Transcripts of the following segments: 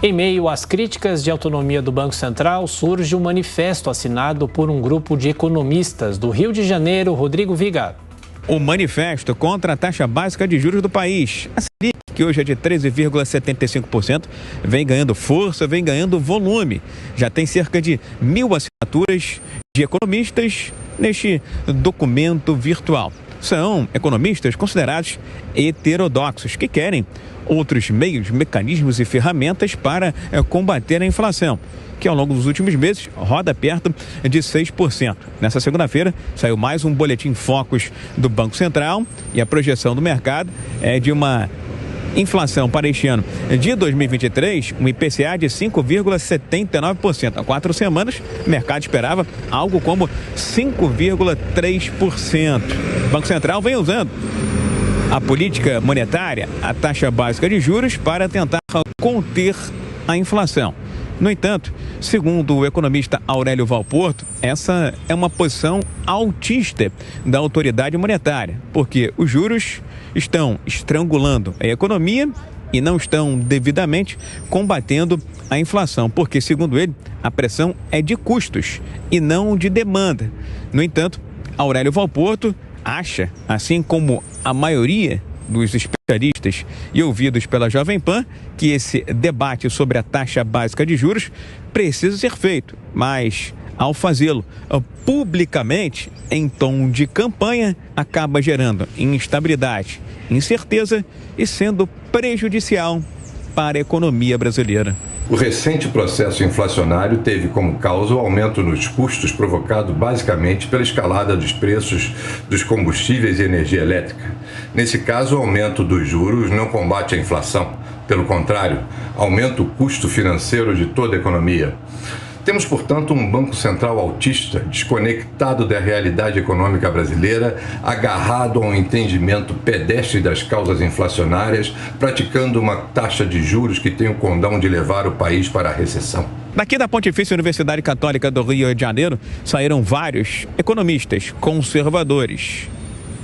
Em meio às críticas de autonomia do Banco Central, surge um manifesto assinado por um grupo de economistas do Rio de Janeiro. Rodrigo Viga. O manifesto contra a taxa básica de juros do país, a Selic, que hoje é de 13,75%, vem ganhando força, vem ganhando volume. Já tem cerca de 1.000 assinaturas de economistas neste documento virtual. São economistas considerados heterodoxos, que querem outros meios, mecanismos e ferramentas para combater a inflação, que ao longo dos últimos meses roda perto de 6%. Nessa segunda-feira saiu mais um boletim Focus do Banco Central e a projeção do mercado é de uma inflação para este ano de 2023, um IPCA de 5,79%. Há 4 semanas, o mercado esperava algo como 5,3%. O Banco Central vem usando a política monetária, a taxa básica de juros, para tentar conter a inflação. No entanto, segundo o economista Aurélio Valporto, essa é uma posição altista da autoridade monetária, porque os juros estão estrangulando a economia e não estão devidamente combatendo a inflação, porque, segundo ele, a pressão é de custos e não de demanda. No entanto, Aurélio Valporto acha, assim como a maioria dos especialistas e ouvidos pela Jovem Pan, que esse debate sobre a taxa básica de juros precisa ser feito, mas ao fazê-lo publicamente, em tom de campanha, acaba gerando instabilidade, incerteza e sendo prejudicial para a economia brasileira. O recente processo inflacionário teve como causa o aumento nos custos provocado basicamente pela escalada dos preços dos combustíveis e energia elétrica. Nesse caso, o aumento dos juros não combate a inflação. Pelo contrário, aumenta o custo financeiro de toda a economia. Temos, portanto, um Banco Central autista, desconectado da realidade econômica brasileira, agarrado a um entendimento pedestre das causas inflacionárias, praticando uma taxa de juros que tem o condão de levar o país para a recessão. Daqui da Pontifícia Universidade Católica do Rio de Janeiro saíram vários economistas conservadores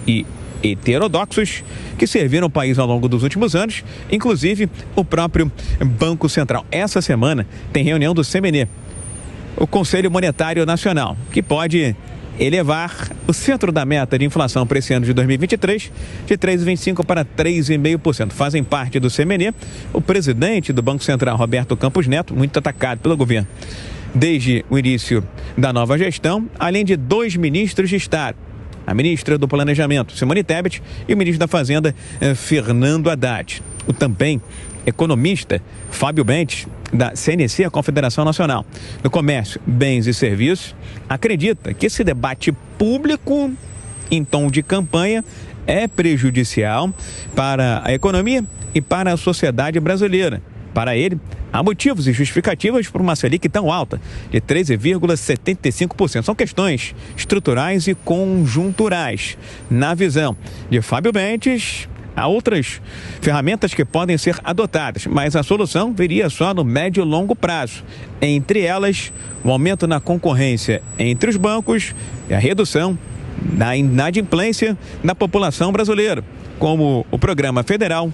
e heterodoxos que serviram o país ao longo dos últimos anos, inclusive o próprio Banco Central. Essa semana tem reunião do CMN, o Conselho Monetário Nacional, que pode elevar o centro da meta de inflação para esse ano de 2023 de 3,25% para 3,5%. Fazem parte do CMN o presidente do Banco Central, Roberto Campos Neto, muito atacado pelo governo desde o início da nova gestão, além de 2 ministros de Estado, a ministra do Planejamento, Simone Tebet, e o ministro da Fazenda, Fernando Haddad. O também economista Fábio Bentes, da CNC, a Confederação Nacional do Comércio, Bens e Serviços, acredita que esse debate público em tom de campanha é prejudicial para a economia e para a sociedade brasileira. Para ele, há motivos e justificativas para uma Selic tão alta, de 13,75%. São questões estruturais e conjunturais. Na visão de Fábio Bentes, há outras ferramentas que podem ser adotadas, mas a solução viria só no médio e longo prazo. Entre elas, o aumento na concorrência entre os bancos e a redução da inadimplência da população brasileira, como o Programa Federal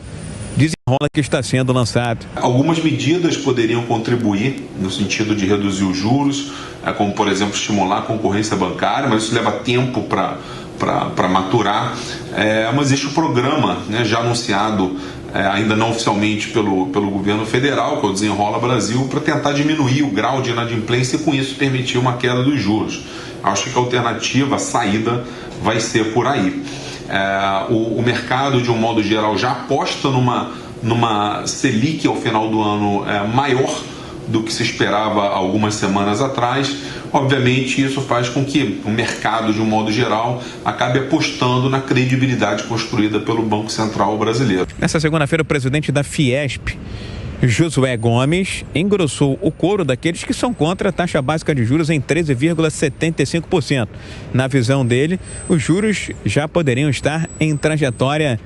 Desenrola, que está sendo lançado. Algumas medidas poderiam contribuir no sentido de reduzir os juros, como, por exemplo, estimular a concorrência bancária, mas isso leva tempo para maturar, mas existe o programa, né, já anunciado, ainda não oficialmente pelo governo federal, que é o Desenrola Brasil, para tentar diminuir o grau de inadimplência e com isso permitir uma queda dos juros. Acho que a alternativa, a saída, vai ser por aí. O mercado, de um modo geral, já aposta numa Selic ao final do ano maior do que se esperava algumas semanas atrás. Obviamente, isso faz com que o mercado, de um modo geral, acabe apostando na credibilidade construída pelo Banco Central brasileiro. Nessa segunda-feira, o presidente da Fiesp, Josué Gomes, engrossou o coro daqueles que são contra a taxa básica de juros em 13,75%. Na visão dele, os juros já poderiam estar em trajetória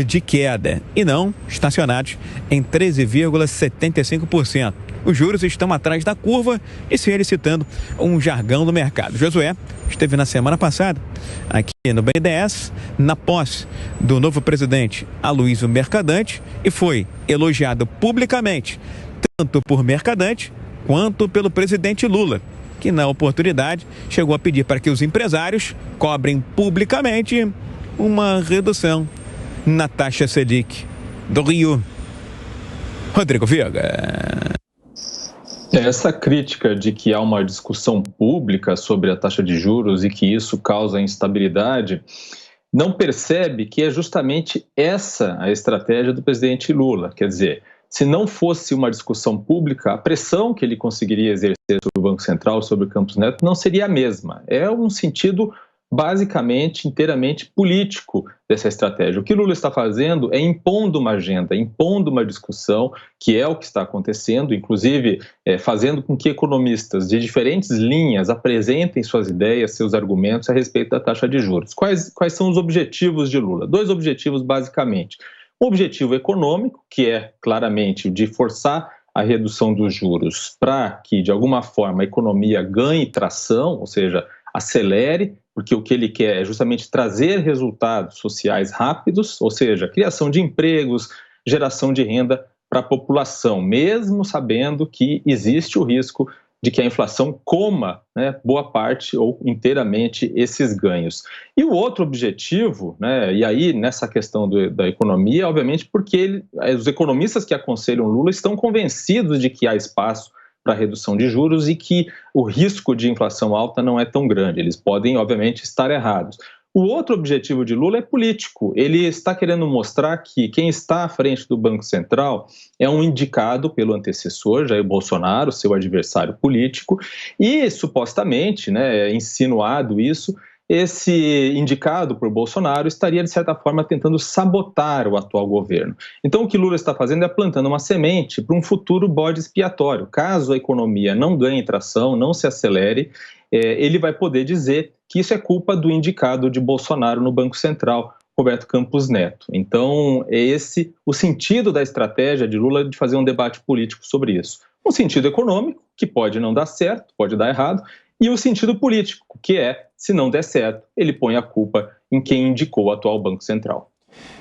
de queda e não estacionados em 13,75%. Os juros estão atrás da curva, esse ele citando um jargão do mercado. Josué esteve na semana passada aqui no BNDES, na posse do novo presidente Aloysio Mercadante, e foi elogiado publicamente tanto por Mercadante quanto pelo presidente Lula, que na oportunidade chegou a pedir para que os empresários cobrem publicamente uma redução na taxa Selic. Do Rio, Rodrigo Viga. Essa crítica de que há uma discussão pública sobre a taxa de juros e que isso causa instabilidade, não percebe que é justamente essa a estratégia do presidente Lula. Quer dizer, se não fosse uma discussão pública, a pressão que ele conseguiria exercer sobre o Banco Central, sobre o Campos Neto, não seria a mesma. É um sentido basicamente, inteiramente político dessa estratégia. O que Lula está fazendo é impondo uma agenda, impondo uma discussão, que é o que está acontecendo, inclusive fazendo com que economistas de diferentes linhas apresentem suas ideias, seus argumentos a respeito da taxa de juros. Quais são os objetivos de Lula? 2 objetivos, basicamente. O objetivo econômico, que é claramente o de forçar a redução dos juros para que, de alguma forma, a economia ganhe tração, ou seja, acelere, porque o que ele quer é justamente trazer resultados sociais rápidos, ou seja, criação de empregos, geração de renda para a população, mesmo sabendo que existe o risco de que a inflação coma, né, boa parte ou inteiramente esses ganhos. E o outro objetivo, né, e aí nessa questão da economia, obviamente porque os economistas que aconselham Lula estão convencidos de que há espaço para redução de juros e que o risco de inflação alta não é tão grande. Eles podem, obviamente, estar errados. O outro objetivo de Lula é político. Ele está querendo mostrar que quem está à frente do Banco Central é um indicado pelo antecessor, Jair Bolsonaro, seu adversário político, e supostamente, né, é insinuado isso, esse indicado por Bolsonaro estaria, de certa forma, tentando sabotar o atual governo. Então, o que Lula está fazendo é plantando uma semente para um futuro bode expiatório. Caso a economia não ganhe tração, não se acelere, ele vai poder dizer que isso é culpa do indicado de Bolsonaro no Banco Central, Roberto Campos Neto. Então, é esse o sentido da estratégia de Lula de fazer um debate político sobre isso. Um sentido econômico, que pode não dar certo, pode dar errado, e o sentido político, que é, se não der certo, ele põe a culpa em quem indicou o atual Banco Central.